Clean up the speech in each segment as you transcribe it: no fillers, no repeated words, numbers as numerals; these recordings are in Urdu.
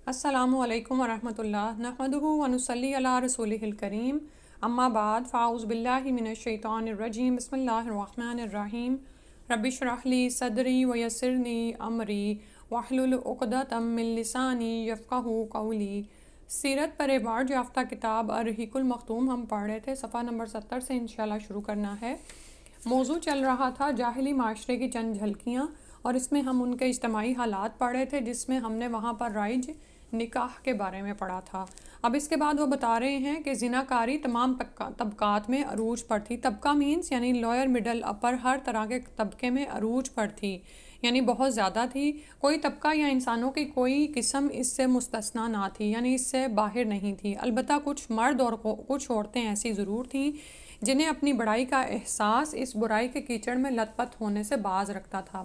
السلام علیکم ورحمۃ اللہ نحمدہ ونصلی علی رسولہ الکریم اما بعد فاعوذ باللہ من الشیطان الرجیم بسم اللہ الرحمن الرحیم رب اشرح لی صدری ویسرنی امری واحلل عقدۃ من لسانی یفقہوا قولی۔ سیرت پر عبارت یافتہ کتاب الرحیق المختوم ہم پڑھ رہے تھے، صفحہ نمبر 70 سے انشاءاللہ شروع کرنا ہے۔ موضوع چل رہا تھا جاہلی معاشرے کی چند جھلکیاں، اور اس میں ہم ان کے اجتماعی حالات پڑھ رہے تھے، جس میں ہم نے وہاں پر رائج نکاح کے بارے میں پڑھا تھا۔ اب اس کے بعد وہ بتا رہے ہیں کہ زناکاری تمام طبقات میں عروج پر تھی۔ طبقہ مینس یعنی لوئر مڈل اپر، ہر طرح کے طبقے میں عروج پر تھی، یعنی بہت زیادہ تھی۔ کوئی طبقہ یا انسانوں کی کوئی قسم اس سے مستثنیٰ نہ تھی، یعنی اس سے باہر نہیں تھی۔ البتہ کچھ مرد اور کچھ عورتیں ایسی ضرور تھیں جنہیں اپنی بڑائی کا احساس اس برائی کے کیچڑ میں لت پت ہونے سے باز رکھتا تھا۔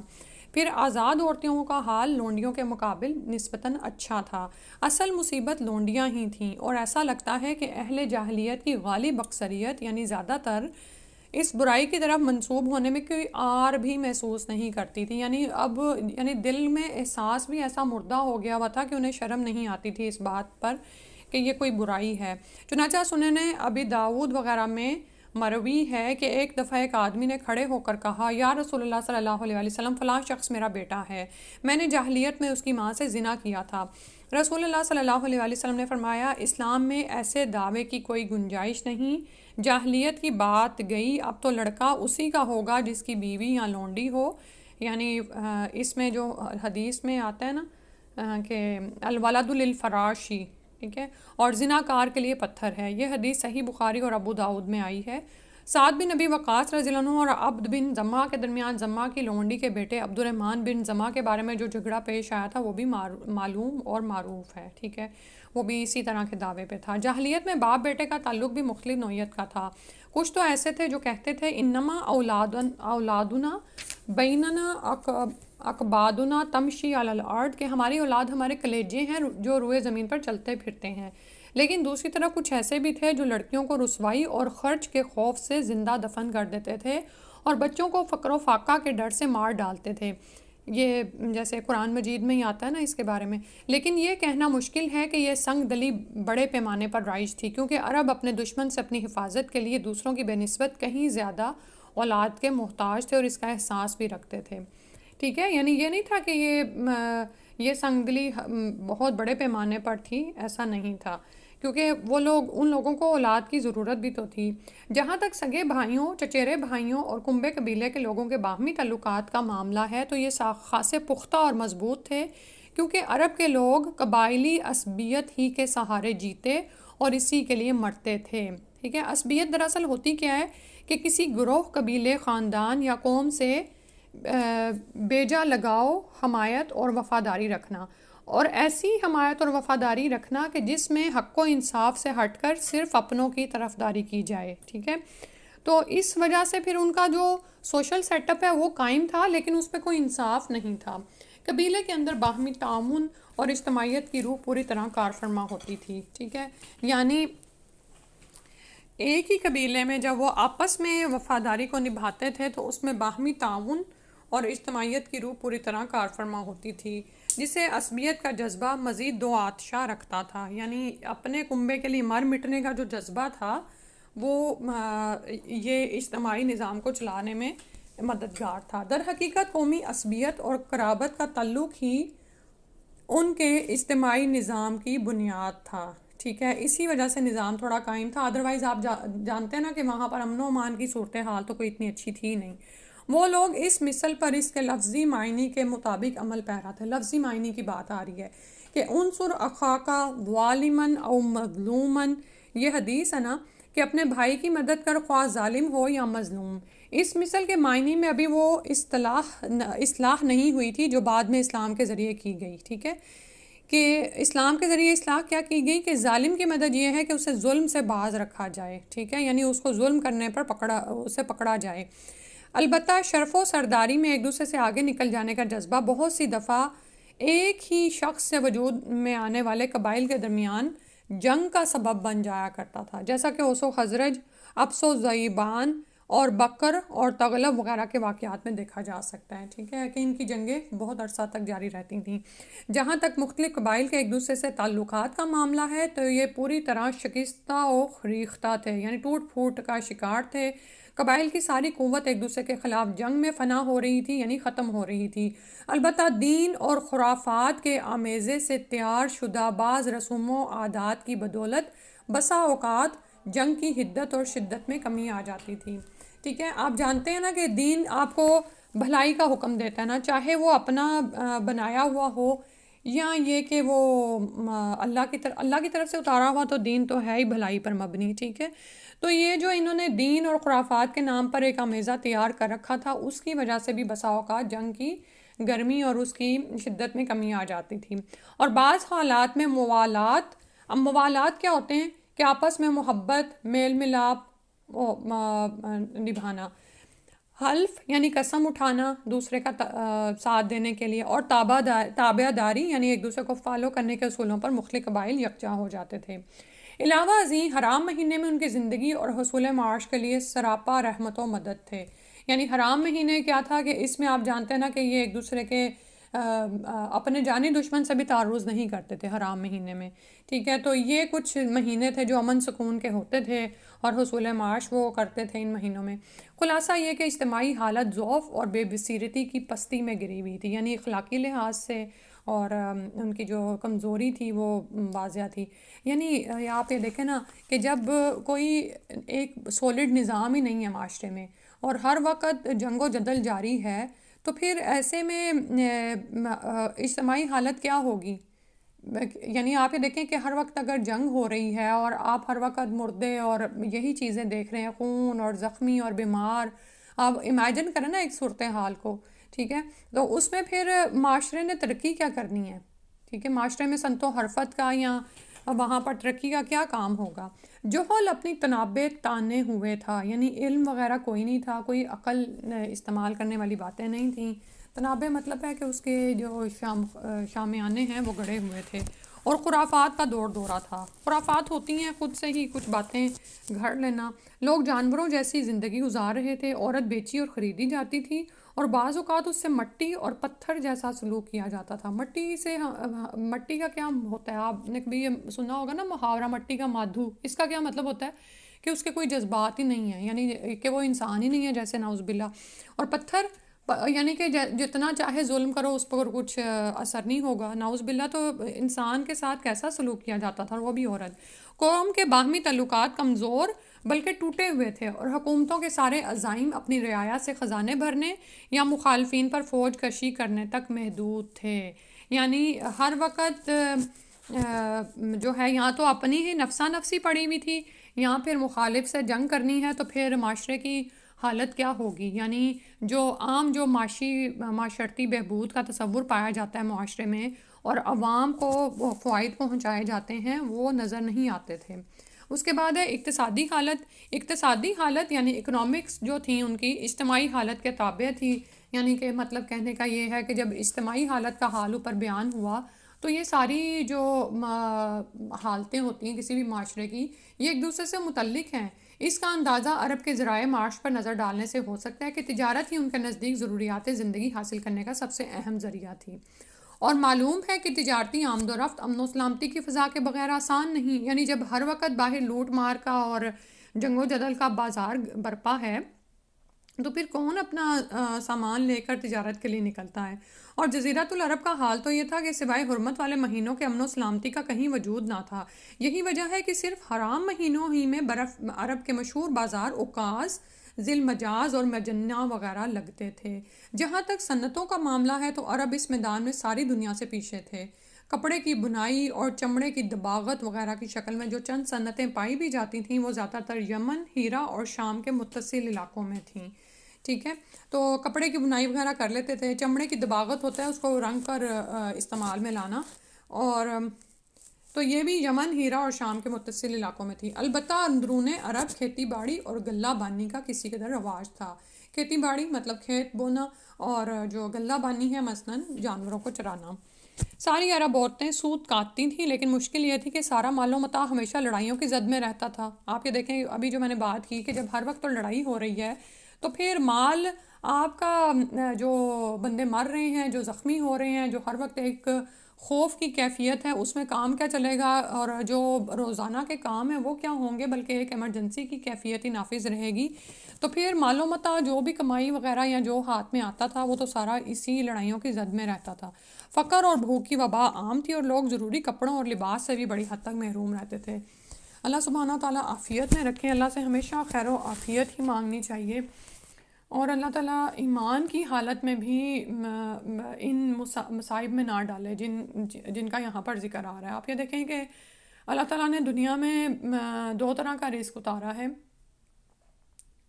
پھر آزاد عورتوں کا حال لونڈیوں کے مقابل نسبتاً اچھا تھا۔ اصل مصیبت لونڈیاں ہی تھیں، اور ایسا لگتا ہے کہ اہل جاہلیت کی غالب اکثریت یعنی زیادہ تر اس برائی کی طرف منسوب ہونے میں کوئی آر بھی محسوس نہیں کرتی تھی، یعنی دل میں احساس بھی ایسا مردہ ہو گیا ہوا تھا کہ انہیں شرم نہیں آتی تھی اس بات پر کہ یہ کوئی برائی ہے۔ چنانچہ سنن ابی داؤد وغیرہ میں مروی ہے کہ ایک دفعہ ایک آدمی نے کھڑے ہو کر کہا، یا رسول اللہ صلی اللہ علیہ وسلم، فلاں شخص میرا بیٹا ہے، میں نے جاہلیت میں اس کی ماں سے زنا کیا تھا۔ رسول اللہ صلی اللہ علیہ وسلم نے فرمایا، اسلام میں ایسے دعوے کی کوئی گنجائش نہیں، جاہلیت کی بات گئی، اب تو لڑکا اسی کا ہوگا جس کی بیوی یا لونڈی ہو۔ یعنی اس میں جو حدیث میں آتا ہے نا کہ الولد للفراشی، ٹھیک ہے، اور زناکار کے لیے پتھر ہے، یہ حدیث صحیح بخاری اور ابو داؤد میں آئی ہے۔ سعد بن نبی وقاص رضی اللہ عنہ اور عبد بن زمہ کے درمیان زمہ کی لونڈی کے بیٹے عبد الرحمن بن زمہ کے بارے میں جو جھگڑا پیش آیا تھا وہ بھی معلوم اور معروف ہے، ٹھیک ہے، وہ بھی اسی طرح کے دعوے پہ تھا۔ جاہلیت میں باپ بیٹے کا تعلق بھی مختلف نوعیت کا تھا۔ کچھ تو ایسے تھے جو کہتے تھے انما اولادنا بیننا اکبادنا تمشی علی الارض، کہ ہماری اولاد ہمارے کلیجے ہیں جو روئے زمین پر چلتے پھرتے ہیں۔ لیکن دوسری طرف کچھ ایسے بھی تھے جو لڑکیوں کو رسوائی اور خرچ کے خوف سے زندہ دفن کر دیتے تھے، اور بچوں کو فقر و فاقہ کے ڈر سے مار ڈالتے تھے۔ یہ جیسے قرآن مجید میں ہی آتا ہے نا اس کے بارے میں۔ لیکن یہ کہنا مشکل ہے کہ یہ سنگ دلی بڑے پیمانے پر رائج تھی، کیونکہ عرب اپنے دشمن سے اپنی حفاظت کے لیے دوسروں کی بہ نسبت کہیں زیادہ اولاد کے محتاج تھے، اور اس کا احساس بھی رکھتے تھے، ٹھیک ہے۔ یعنی یہ نہیں تھا کہ یہ سنگ دلی بہت بڑے پیمانے پر تھی، ایسا نہیں تھا، کیونکہ ان لوگوں کو اولاد کی ضرورت بھی تو تھی۔ جہاں تک سگے بھائیوں، چچیرے بھائیوں اور کنبے قبیلے کے لوگوں کے باہمی تعلقات کا معاملہ ہے تو یہ خاصے پختہ اور مضبوط تھے، کیونکہ عرب کے لوگ قبائلی عصبیت ہی کے سہارے جیتے اور اسی کے لیے مرتے تھے، ٹھیک ہے۔ عصبیت دراصل ہوتی کیا ہے کہ کسی گروہ، قبیلے، خاندان یا قوم سے بیجا لگاؤ، حمایت اور وفاداری رکھنا، اور ایسی حمایت اور وفاداری رکھنا کہ جس میں حق و انصاف سے ہٹ کر صرف اپنوں کی طرفداری کی جائے، ٹھیک ہے۔ تو اس وجہ سے پھر ان کا جو سوشل سیٹ اپ ہے وہ قائم تھا، لیکن اس پہ کوئی انصاف نہیں تھا۔ قبیلے کے اندر باہمی تعاون اور اجتماعیت کی روح پوری طرح کار فرما ہوتی تھی، ٹھیک ہے۔ یعنی ایک ہی قبیلے میں جب وہ آپس میں وفاداری کو نبھاتے تھے تو اس میں باہمی تعاون اور اجتماعیت کی روح پوری طرح کار فرما ہوتی تھی، جسے عصبیت کا جذبہ مزید دو آتشہ رکھتا تھا۔ یعنی اپنے کنبے کے لیے مر مٹنے کا جو جذبہ تھا وہ یہ اجتماعی نظام کو چلانے میں مددگار تھا۔ در حقیقت قومی عصبیت اور قرابت کا تعلق ہی ان کے اجتماعی نظام کی بنیاد تھا، ٹھیک ہے۔ اسی وجہ سے نظام تھوڑا قائم تھا، ادروائز آپ جانتے ہیں نا کہ وہاں پر امن و امان کی صورتحال تو کوئی اتنی اچھی تھی نہیں۔ وہ لوگ اس مثل پر اس کے لفظی معنی کے مطابق عمل پیرا تھے۔ لفظی معنی کی بات آ رہی ہے کہ انصر اخاک ظالمن او مظلومن، یہ حدیث ہے نا کہ اپنے بھائی کی مدد کر، خواہ ظالم ہو یا مظلوم۔ اس مثل کے معنی میں ابھی وہ اصلاح نہیں ہوئی تھی جو بعد میں اسلام کے ذریعے کی گئی، ٹھیک ہے، کہ اسلام کے ذریعے اصلاح کیا کی گئی کہ ظالم کی مدد یہ ہے کہ اسے ظلم سے باز رکھا جائے، ٹھیک ہے، یعنی اس کو ظلم کرنے پر اسے پکڑا جائے۔ البتہ شرف و سرداری میں ایک دوسرے سے آگے نکل جانے کا جذبہ بہت سی دفعہ ایک ہی شخص سے وجود میں آنے والے قبائل کے درمیان جنگ کا سبب بن جایا کرتا تھا، جیسا کہ اوس و خزرج، اوس و ذئبان اور بکر اور تغلب وغیرہ کے واقعات میں دیکھا جا سکتا ہے، ٹھیک ہے، کہ ان کی جنگیں بہت عرصہ تک جاری رہتی تھیں۔ جہاں تک مختلف قبائل کے ایک دوسرے سے تعلقات کا معاملہ ہے تو یہ پوری طرح شکستہ و ریختہ تھے، یعنی ٹوٹ پھوٹ کا شکار تھے۔ قبائل کی ساری قوت ایک دوسرے کے خلاف جنگ میں فنا ہو رہی تھی، یعنی ختم ہو رہی تھی۔ البتہ دین اور خرافات کے آمیزے سے تیار شدہ بعض رسوم و عادات کی بدولت بسا اوقات جنگ کی حدت اور شدت میں کمی آ جاتی تھی، ٹھیک ہے۔ آپ جانتے ہیں نا کہ دین آپ کو بھلائی کا حکم دیتا ہے نا، چاہے وہ اپنا بنایا ہوا ہو یا یہ کہ وہ اللہ کی طرف سے اتارا ہوا، تو دین تو ہے ہی بھلائی پر مبنی، ٹھیک ہے۔ تو یہ جو انہوں نے دین اور خرافات کے نام پر ایک آمیزہ تیار کر رکھا تھا، اس کی وجہ سے بھی بسا اوقات جنگ کی گرمی اور اس کی شدت میں کمی آ جاتی تھی۔ اور بعض حالات میں موالات، اب موالات کیا ہوتے ہیں کہ آپس میں محبت، میل ملاپ نبھانا، حلف یعنی قسم اٹھانا دوسرے کا ساتھ دینے کے لیے، اور تابع داری یعنی ایک دوسرے کو فالو کرنے کے اصولوں پر مختلف قبائل یکجا ہو جاتے تھے۔ علاوہ ازیں حرام مہینے میں ان کی زندگی اور حصول معاش کے لیے سراپا رحمت و مدد تھے۔ یعنی حرام مہینے کیا تھا کہ اس میں آپ جانتے ہیں نا کہ یہ ایک دوسرے کے اپنے جانی دشمن سے بھی تعرض نہیں کرتے تھے حرام مہینے میں، ٹھیک ہے۔ تو یہ کچھ مہینے تھے جو امن سکون کے ہوتے تھے اور حصول معاش وہ کرتے تھے ان مہینوں میں۔ خلاصہ یہ کہ اجتماعی حالت ضعف اور بے بصیرتی کی پستی میں گری ہوئی تھی، یعنی اخلاقی لحاظ سے اور ان کی جو کمزوری تھی وہ واضح تھی۔ یعنی آپ یہ دیکھیں نا کہ جب کوئی ایک سولڈ نظام ہی نہیں ہے معاشرے میں اور ہر وقت جنگ و جدل جاری ہے، تو پھر ایسے میں اجتماعی حالت کیا ہوگی؟ یعنی آپ یہ دیکھیں کہ ہر وقت اگر جنگ ہو رہی ہے اور آپ ہر وقت مردے اور یہی چیزیں دیکھ رہے ہیں، خون اور زخمی اور بیمار، آپ امیجن کریں نا ایک صورتحال کو، ٹھیک ہے، تو اس میں پھر معاشرے نے ترقی کیا کرنی ہے، ٹھیک ہے۔ معاشرے میں صنعت و حرفت کا یا وہاں پر ترقی کا کیا کام ہوگا؟ جوہل اپنی تنابے تانے ہوئے تھا، یعنی علم وغیرہ کوئی نہیں تھا، کوئی عقل استعمال کرنے والی باتیں نہیں تھیں۔ تنابے مطلب ہے کہ اس کے جو شامیانے ہیں وہ گڑے ہوئے تھے، اور خرافات کا دور دورہ تھا۔ خرافات ہوتی ہیں خود سے ہی کچھ باتیں گھڑ لینا۔ لوگ جانوروں جیسی زندگی گزار رہے تھے، عورت بیچی اور خریدی جاتی تھی، اور بعض اوقات اس سے مٹی اور پتھر جیسا سلوک کیا جاتا تھا۔ مٹی کا کیا ہوتا ہے؟ آپ نے کبھی یہ سنا ہوگا نا محاورہ مٹی کا مادھو، اس کا کیا مطلب ہوتا ہے کہ اس کے کوئی جذبات ہی نہیں ہیں، یعنی کہ وہ انسان ہی نہیں ہے جیسے، نعوذ باللہ۔ اور پتھر یعنی کہ جتنا چاہے ظلم کرو اس پر کچھ اثر نہیں ہوگا، نعوذ باللہ۔ تو انسان کے ساتھ کیسا سلوک کیا جاتا تھا، وہ بھی عورت۔ قوم کے باہمی تعلقات کمزور بلکہ ٹوٹے ہوئے تھے، اور حکومتوں کے سارے عزائم اپنی رعایا سے خزانے بھرنے یا مخالفین پر فوج کشی کرنے تک محدود تھے۔ یعنی ہر وقت جو ہے یہاں تو اپنی ہی نفسا نفسی پڑی ہوئی تھی، یہاں پھر مخالف سے جنگ کرنی ہے، تو پھر معاشرے کی حالت کیا ہوگی؟ یعنی جو عام جو معاشرتی بہبود کا تصور پایا جاتا ہے معاشرے میں اور عوام کو فوائد پہنچائے جاتے ہیں، وہ نظر نہیں آتے تھے۔ اس کے بعد ہے اقتصادی حالت۔ اقتصادی حالت یعنی اکنامکس جو تھیں ان کی اجتماعی حالت کے تابع تھی، یعنی کہ مطلب کہنے کا یہ ہے کہ جب اجتماعی حالت کا حال اوپر بیان ہوا تو یہ ساری جو حالتیں ہوتی ہیں کسی بھی معاشرے کی، یہ ایک دوسرے سے متعلق ہیں۔ اس کا اندازہ عرب کے ذرائع معاش پر نظر ڈالنے سے ہو سکتا ہے کہ تجارت ہی ان کے نزدیک ضروریات زندگی حاصل کرنے کا سب سے اہم ذریعہ تھی، اور معلوم ہے کہ تجارتی آمد و رفت امن و سلامتی کی فضا کے بغیر آسان نہیں۔ یعنی جب ہر وقت باہر لوٹ مار کا اور جنگ و جدل کا بازار برپا ہے تو پھر کون اپنا سامان لے کر تجارت کے لیے نکلتا ہے؟ اور جزیرۃ العرب کا حال تو یہ تھا کہ سوائے حرمت والے مہینوں کے امن و سلامتی کا کہیں وجود نہ تھا۔ یہی وجہ ہے کہ صرف حرام مہینوں ہی میں برف عرب کے مشہور بازار اوکاز، ذی المجاز اور مجنہ وغیرہ لگتے تھے۔ جہاں تک صنعتوں کا معاملہ ہے تو عرب اس میدان میں ساری دنیا سے پیچھے تھے۔ کپڑے کی بنائی اور چمڑے کی دباغت وغیرہ کی شکل میں جو چند صنعتیں پائی بھی جاتی تھیں وہ زیادہ تر یمن، ہیرا اور شام کے متصل علاقوں میں تھیں، ٹھیک ہے۔ تو کپڑے کی بنائی وغیرہ کر لیتے تھے، چمڑے کی دباغت ہوتا ہے اس کو رنگ کر استعمال میں لانا، اور تو یہ بھی یمن، ہیرا اور شام کے متصل علاقوں میں تھی۔ البتہ اندرون عرب کھیتی باڑی اور غلہ بانی کا کسی قدر رواج تھا۔ کھیتی باڑی مطلب کھیت بونا، اور جو غلہ بانی ہے مثلاً جانوروں کو چرانا۔ ساری عرب عورتیں سود کاٹتی تھیں، لیکن مشکل یہ تھی کہ سارا مال و متاع ہمیشہ لڑائیوں کی زد میں رہتا تھا۔ آپ یہ دیکھیں ابھی جو میں نے بات کی کہ جب ہر وقت تو لڑائی ہو رہی ہے تو پھر مال آپ کا جو بندے مر رہے ہیں، جو زخمی ہو رہے ہیں، جو ہر وقت ایک خوف کی کیفیت ہے، اس میں کام کیا چلے گا، اور جو روزانہ کے کام ہیں وہ کیا ہوں گے، بلکہ ایک ایمرجنسی کی کیفیت ہی نافذ رہے گی۔ تو پھر مال و متاع جو بھی کمائی وغیرہ یا جو ہاتھ میں آتا تھا وہ تو سارا اسی لڑائیوں کی زد میں رہتا تھا۔ فقر اور بھوک کی وبا عام تھی اور لوگ ضروری کپڑوں اور لباس سے بھی بڑی حد تک محروم رہتے تھے۔ اللہ سبحانہ تعالیٰ عافیت میں رکھیں، اللہ سے ہمیشہ خیر و عافیت ہی مانگنی چاہیے، اور اللہ تعالیٰ ایمان کی حالت میں بھی ان مصائب میں نہ ڈالے جن کا یہاں پر ذکر آ رہا ہے۔ آپ یہ دیکھیں کہ اللہ تعالیٰ نے دنیا میں دو طرح کا رزق اتارا ہے،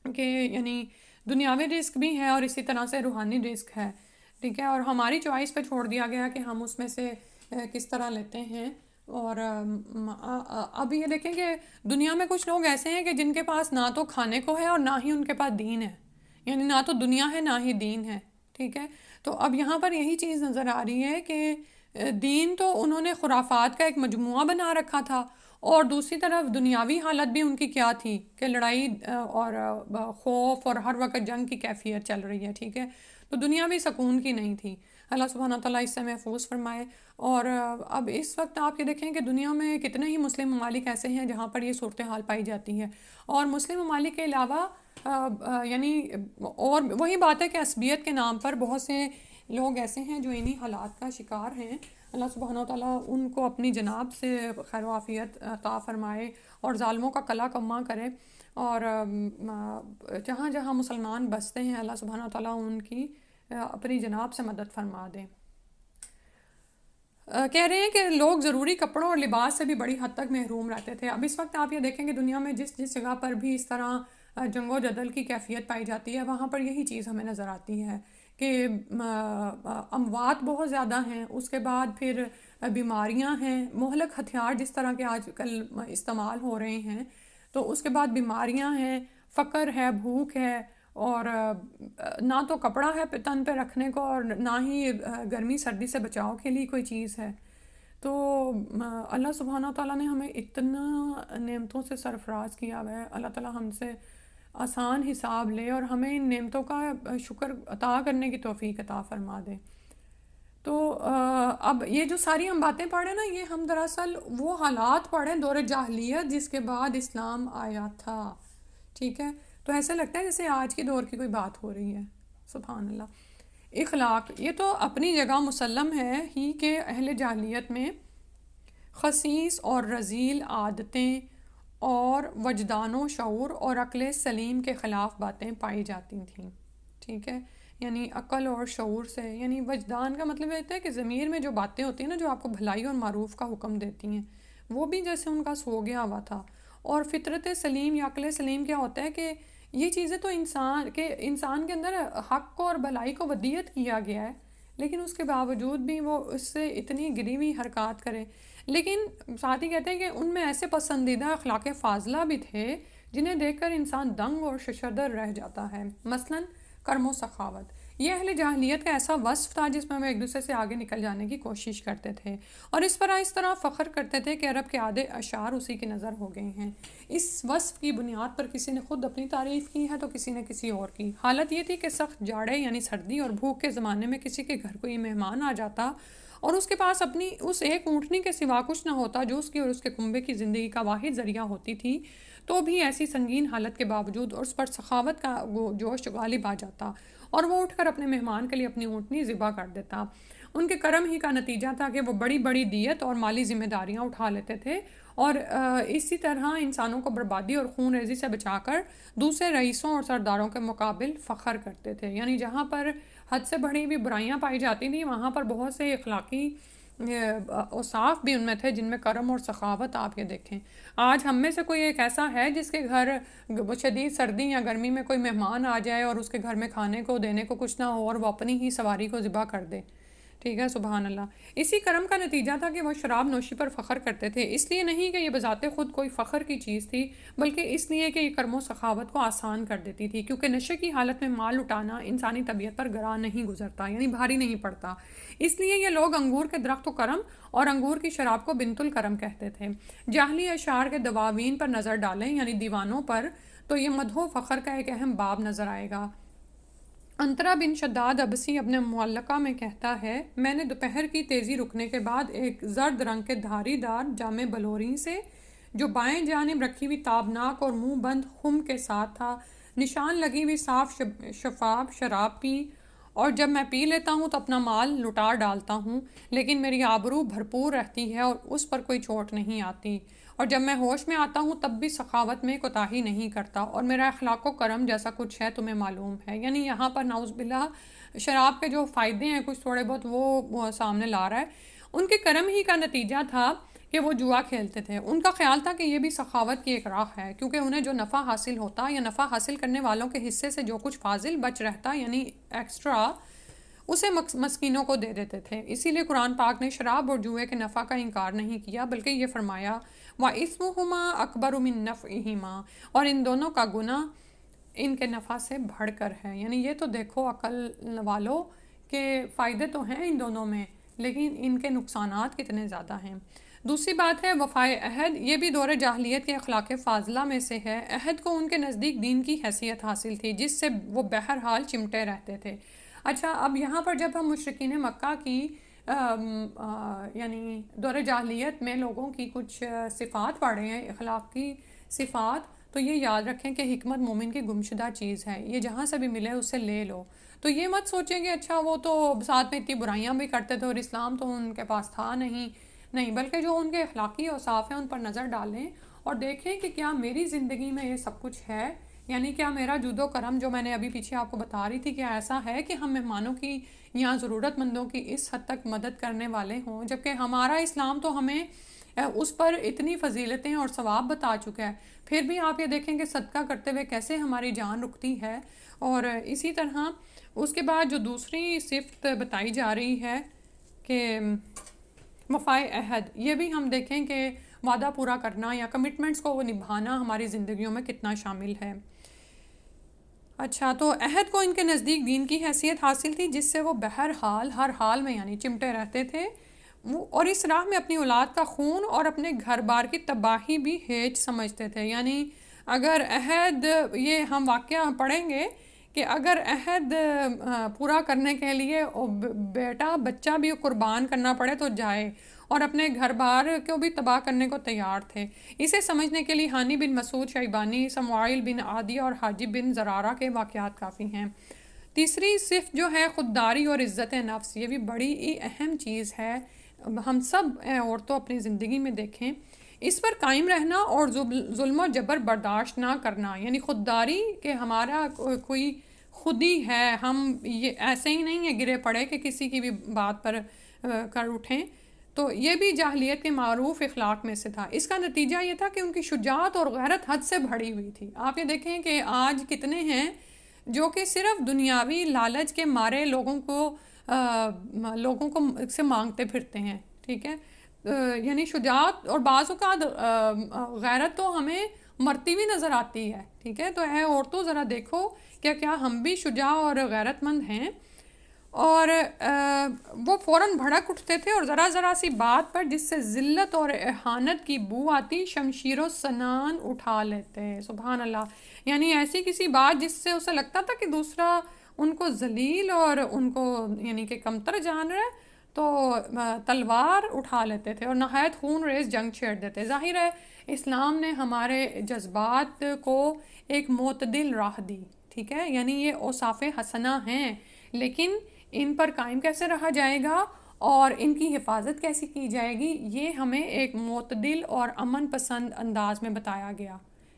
کہ یعنی دنیاوی رزق بھی ہے اور اسی طرح سے روحانی رزق ہے، ٹھیک ہے، اور ہماری چوائس پہ چھوڑ دیا گیا کہ ہم اس میں سے کس طرح لیتے ہیں۔ اور اب یہ دیکھیں کہ دنیا میں کچھ لوگ ایسے ہیں کہ جن کے پاس نہ تو کھانے کو ہے اور نہ ہی ان کے پاس دین ہے، یعنی نہ تو دنیا ہے نہ ہی دین ہے، ٹھیک ہے۔ تو اب یہاں پر یہی چیز نظر آ رہی ہے کہ دین تو انہوں نے خرافات کا ایک مجموعہ بنا رکھا تھا، اور دوسری طرف دنیاوی حالت بھی ان کی کیا تھی کہ لڑائی اور خوف اور ہر وقت جنگ کی کیفیت چل رہی ہے، ٹھیک ہے۔ تو دنیا بھی سکون کی نہیں تھی، اللہ سبحانہ تعالیٰ اس سے محفوظ فرمائے۔ اور اب اس وقت آپ یہ دیکھیں کہ دنیا میں کتنے ہی مسلم ممالک ایسے ہیں جہاں پر یہ صورتحال پائی جاتی ہے، اور مسلم ممالک کے علاوہ یعنی اور وہی بات ہے کہ عصبیت کے نام پر بہت سے لوگ ایسے ہیں جو انہی حالات کا شکار ہیں۔ اللہ سبحانہ وتعالیٰ ان کو اپنی جناب سے خیر و عافیت عطا فرمائے اور ظالموں کا قلع کما کرے، اور جہاں جہاں مسلمان بستے ہیں اللہ سبحانہ وتعالیٰ ان کی اپنی جناب سے مدد فرما دے۔ کہہ رہے ہیں کہ لوگ ضروری کپڑوں اور لباس سے بھی بڑی حد تک محروم رہتے تھے۔ اب اس وقت آپ یہ دیکھیں کہ دنیا میں جس جس جگہ پر بھی اس طرح جنگ و جدل کی کیفیت پائی جاتی ہے وہاں پر یہی چیز ہمیں نظر آتی ہے کہ اموات بہت زیادہ ہیں، اس کے بعد پھر بیماریاں ہیں، مہلک ہتھیار جس طرح کے آج کل استعمال ہو رہے ہیں، تو اس کے بعد بیماریاں ہیں، فقر ہے، بھوک ہے، اور نہ تو کپڑا ہے تن پہ رکھنے کو اور نہ ہی گرمی سردی سے بچاؤ کے لیے کوئی چیز ہے۔ تو اللہ سبحانہ تعالیٰ نے ہمیں اتنا نعمتوں سے سرفراز کیا ہوا ہے، اللہ تعالیٰ ہم سے آسان حساب لے اور ہمیں ان نعمتوں کا شکر عطا کرنے کی توفیق عطا فرما دے۔ تو اب یہ جو ساری ہم باتیں پڑھیں نا، یہ ہم دراصل وہ حالات پڑھیں دور جاہلیت جس کے بعد اسلام آیا تھا، ٹھیک ہے۔ تو ایسے لگتا ہے جیسے آج کے دور کی کوئی بات ہو رہی ہے، سبحان اللہ۔ اخلاق یہ تو اپنی جگہ مسلم ہے ہی کہ اہل جاہلیت میں خسیس اور رذیل عادتیں اور وجدان و شعور اور عقل سلیم کے خلاف باتیں پائی جاتی تھیں، ٹھیک ہے۔ یعنی عقل اور شعور سے، یعنی وجدان کا مطلب یہ ہوتا ہے کہ ضمیر میں جو باتیں ہوتی ہیں نا جو آپ کو بھلائی اور معروف کا حکم دیتی ہیں، وہ بھی جیسے ان کا سو گیا ہوا تھا۔ اور فطرت سلیم یا عقل سلیم کیا ہوتا ہے کہ یہ چیزیں تو انسان کے اندر حق کو اور بھلائی کو ودیت کیا گیا ہے، لیکن اس کے باوجود بھی وہ اس سے اتنی گری ہوئی حرکات کرے۔ لیکن ساتھ ہی کہتے ہیں کہ ان میں ایسے پسندیدہ اخلاق فاضلہ بھی تھے جنہیں دیکھ کر انسان دنگ اور ششدر رہ جاتا ہے، مثلاً کرم و سخاوت۔ یہ اہل جاہلیت کا ایسا وصف تھا جس میں ہم ایک دوسرے سے آگے نکل جانے کی کوشش کرتے تھے، اور اس طرح فخر کرتے تھے کہ عرب کے آدھے اشعار اسی کی نظر ہو گئے ہیں۔ اس وصف کی بنیاد پر کسی نے خود اپنی تعریف کی ہے تو کسی نے کسی اور کی۔ حالت یہ تھی کہ سخت جاڑے یعنی سردی اور بھوک کے زمانے میں کسی کے گھر کوئی مہمان آ جاتا اور اس کے پاس اپنی اس ایک اونٹنی کے سوا کچھ نہ ہوتا جو اس کی اور اس کے کنبے کی زندگی کا واحد ذریعہ ہوتی تھی، تو بھی ایسی سنگین حالت کے باوجود اس پر سخاوت کا جوش غالب آ جاتا اور وہ اٹھ کر اپنے مہمان کے لیے اپنی اونٹنی ذبح کر دیتا۔ ان کے کرم ہی کا نتیجہ تھا کہ وہ بڑی بڑی دیت اور مالی ذمہ داریاں اٹھا لیتے تھے، اور اسی طرح انسانوں کو بربادی اور خون ریزی سے بچا کر دوسرے رئیسوں اور سرداروں کے مقابل فخر کرتے تھے۔ یعنی جہاں پر حد سے بڑی بھی برائیاں پائی جاتی تھیں وہاں پر بہت سے اخلاقی اوصاف بھی ان میں تھے جن میں کرم اور سخاوت آپ یہ دیکھیں۔ آج ہم میں سے کوئی ایک ایسا ہے جس کے گھر شدید سردی یا گرمی میں کوئی مہمان آ جائے اور اس کے گھر میں کھانے کو دینے کو کچھ نہ ہو اور وہ اپنی ہی سواری کو ذبح کر دے، ٹھیک ہے، سبحان اللہ۔ اسی کرم کا نتیجہ تھا کہ وہ شراب نوشی پر فخر کرتے تھے، اس لیے نہیں کہ یہ بذات خود کوئی فخر کی چیز تھی، بلکہ اس لیے کہ یہ کرم و سخاوت کو آسان کر دیتی تھی، کیونکہ نشے کی حالت میں مال اٹھانا انسانی طبیعت پر گراں نہیں گزرتا، یعنی بھاری نہیں پڑتا۔ اس لیے یہ لوگ انگور کے درخت و کرم اور انگور کی شراب کو بنت الکرم کہتے تھے۔ جاہلی اشعار کے دواوین پر نظر ڈالیں، یعنی دیوانوں پر، تو یہ مدح و فخر کا ایک اہم باب نظر آئے گا۔ انترا بن شداد ابسی اپنے معلقہ میں کہتا ہے، میں نے دوپہر کی تیزی رکنے کے بعد ایک زرد رنگ کے دھاری دار جامع بلوریں سے، جو بائیں جانب رکھی ہوئی تابناک اور منہ بند خم کے ساتھ تھا، نشان لگی ہوئی صاف شفاف شراب پی، اور جب میں پی لیتا ہوں تو اپنا مال لٹا ڈالتا ہوں، لیکن میری آبرو بھرپور رہتی ہے اور اس پر کوئی چوٹ نہیں آتی، اور جب میں ہوش میں آتا ہوں تب بھی سخاوت میں کوتاہی نہیں کرتا، اور میرا اخلاق و کرم جیسا کچھ ہے تمہیں معلوم ہے۔ یعنی یہاں پر نعوذ باللہ شراب کے جو فائدے ہیں کچھ تھوڑے بہت وہ سامنے لا رہا ہے۔ ان کے کرم ہی کا نتیجہ تھا کہ وہ جوا کھیلتے تھے۔ ان کا خیال تھا کہ یہ بھی سخاوت کی ایک راہ ہے، کیونکہ انہیں جو نفع حاصل ہوتا یا نفع حاصل کرنے والوں کے حصے سے جو کچھ فاضل بچ رہتا، یعنی ایکسٹرا، اسے مسکینوں کو دے دیتے تھے۔ اسی لیے قرآن پاک نے شراب اور جوئے کے نفع کا انکار نہیں کیا، بلکہ یہ فرمایا وَإِثْمُهُمَا أَكْبَرُ مِن نَفْعِهِمَا، اور ان دونوں کا گناہ ان کے نفع سے بڑھ کر ہے۔ یعنی یہ تو دیکھو عقل والو کہ فائدے تو ہیں ان دونوں میں، لیکن ان کے نقصانات کتنے زیادہ ہیں۔ دوسری بات ہے وفائے عہد، یہ بھی دور جاہلیت کے اخلاق فاضلہ میں سے ہے۔ عہد کو ان کے نزدیک دین کی حیثیت حاصل تھی، جس سے وہ بہرحال چمٹے رہتے تھے۔ اچھا، اب یہاں پر جب ہم مشرکین مکہ کی یعنی دور جاہلیت میں لوگوں کی کچھ صفات پڑھ رہے ہیں، اخلاقی صفات، تو یہ یاد رکھیں کہ حکمت مومن کی گمشدہ چیز ہے، یہ جہاں سے بھی ملے اسے لے لو۔ تو یہ مت سوچیں کہ اچھا وہ تو ساتھ میں اتنی برائیاں بھی کرتے تھے اور اسلام تو ان کے پاس تھا نہیں، بلکہ جو ان کے اخلاقی اوصاف ہیں ان پر نظر ڈالیں اور دیکھیں کہ کیا میری زندگی میں یہ سب کچھ ہے، یعنی کیا میرا جود و کرم جو میں نے ابھی پیچھے آپ کو بتا رہی تھی، کیا ایسا ہے کہ ہم مہمانوں کی یا ضرورت مندوں کی اس حد تک مدد کرنے والے ہوں، جبکہ ہمارا اسلام تو ہمیں اس پر اتنی فضیلتیں اور ثواب بتا چکا ہے، پھر بھی آپ یہ دیکھیں کہ صدقہ کرتے ہوئے کیسے ہماری جان رکتی ہے۔ اور اسی طرح اس کے بعد جو دوسری صفت بتائی جا رہی ہے کہ وفائے عہد، یہ بھی ہم دیکھیں کہ وعدہ پورا کرنا یا کمٹمنٹس کو نبھانا ہماری زندگیوں میں کتنا شامل ہے۔ اچھا، تو عہد کو ان کے نزدیک دین کی حیثیت حاصل تھی، جس سے وہ بہرحال ہر حال میں یعنی چمٹے رہتے تھے، اور اس راہ میں اپنی اولاد کا خون اور اپنے گھر بار کی تباہی بھی ہیچ سمجھتے تھے۔ یعنی اگر عہد، یہ ہم واقعہ پڑھیں گے کہ اگر عہد پورا کرنے کے لیے بیٹا بچہ بھی قربان کرنا پڑے تو جائے، اور اپنے گھر بار کو بھی تباہ کرنے کو تیار تھے۔ اسے سمجھنے کے لیے ہانی بن مسعود شیبانی، سموائل بن عادی اور حاجب بن زرارہ کے واقعات کافی ہیں۔ تیسری صفت جو ہے خودداری اور عزت نفس، یہ بھی بڑی ہی اہم چیز ہے، ہم سب عورتوں اپنی زندگی میں دیکھیں، اس پر قائم رہنا اور ظلم و جبر برداشت نہ کرنا، یعنی خودداری کہ ہمارا کوئی خودی ہے، ہم یہ ایسے ہی نہیں ہے گرے پڑے کہ کسی کی بھی بات پر کر اٹھیں، تو یہ بھی جاہلیت کے معروف اخلاق میں سے تھا۔ اس کا نتیجہ یہ تھا کہ ان کی شجاعت اور غیرت حد سے بڑھی ہوئی تھی۔ آپ یہ دیکھیں کہ آج کتنے ہیں جو کہ صرف دنیاوی لالچ کے مارے لوگوں کو سے مانگتے پھرتے ہیں، ٹھیک ہے، یعنی شجاعت، اور بعض اوقات غیرت تو ہمیں مرتی ہوئی نظر آتی ہے، ٹھیک ہے، تو اے عورتوں ذرا دیکھو کیا ہم بھی شجاع اور غیرت مند ہیں۔ اور وہ فوراً بھڑک اٹھتے تھے اور ذرا سی بات پر جس سے ذلت اور اہانت کی بو آتی شمشیر و سنان اٹھا لیتے، سبحان اللہ، یعنی ایسی کسی بات جس سے اسے لگتا تھا کہ دوسرا ان کو ذلیل اور ان کو یعنی کہ کمتر جان رہے، تو تلوار اٹھا لیتے تھے اور نہایت خون ریز جنگ چھیڑ دیتے۔ ظاہر ہے اسلام نے ہمارے جذبات کو ایک معتدل راہ دی، ٹھیک ہے، یعنی یہ اوصاف حسنہ ہیں، لیکن ان پر قائم کیسے رہا جائے گا اور ان کی حفاظت کیسی کی جائے گی، یہ ہمیں ایک معتدل اور امن پسند انداز میں بتایا گیا،